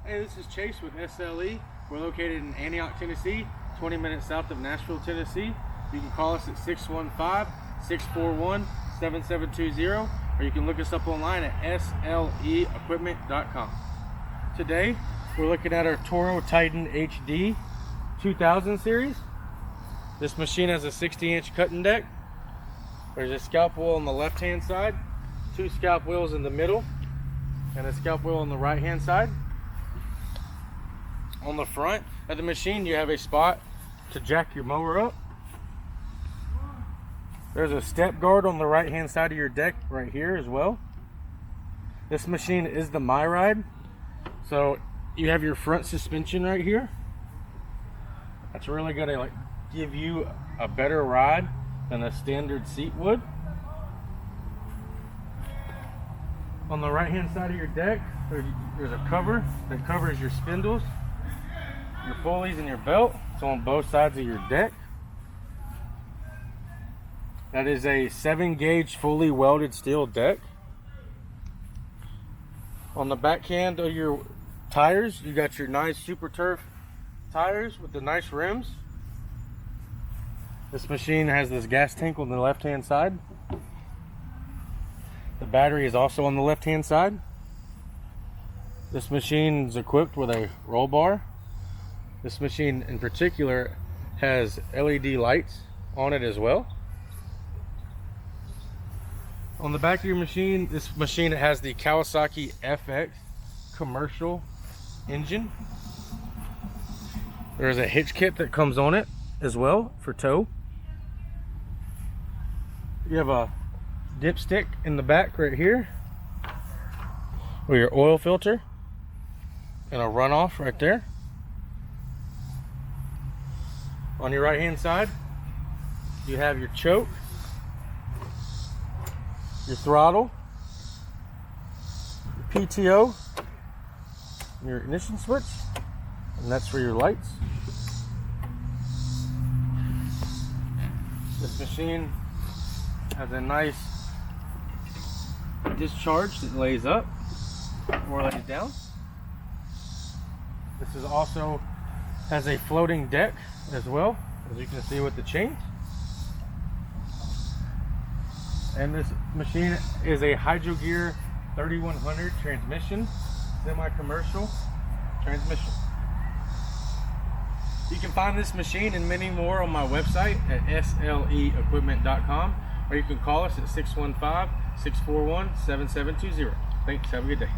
Hey, this is Chase with SLE. We're located in Antioch, Tennessee, 20 minutes south of Nashville, Tennessee. You can call us at 615-641-7720, or you can look us up online at sleequipment.com. Today, we're looking at our Toro Titan HD 2000 series. This machine has a 60-inch cutting deck. There's a scalp wheel on the left-hand side, 2 scalp wheels in the middle, and a scalp wheel on the right-hand side. On the front of the machine, you have a spot to jack your mower up. There's a step guard on the right-hand side of your deck right here as well. This machine is the MyRIDE, so you have your front suspension right here. That's really going to give you a better ride than a standard seat would. On the right-hand side of your deck, there's a cover that covers your spindles, your pulleys, and your belt. It's on both sides of your deck. That is a 7-gauge fully welded steel deck. On the backhand of your tires, you got your nice Super Turf tires with the nice rims. This machine has this gas tank on the left-hand side. The battery is also on the left-hand side. This machine is equipped with a roll bar. This machine in particular has LED lights on it as well. On the back of your machine, this machine has the Kawasaki FX Commercial engine. There's a hitch kit that comes on it as well for tow. You have a dipstick in the back right here with your oil filter and a runoff right there. On your right hand side, you have your choke, your throttle, your PTO, your ignition switch, and that's for your lights. This machine has a nice discharge that lays up or lays down. This is also has a floating deck as well, as you can see with the chains. And this machine is a Hydro Gear 3100 transmission, semi-commercial transmission. You can find this machine and many more on my website at sleequipment.com, or you can call us at 615-641-7720. Thanks, have a good day.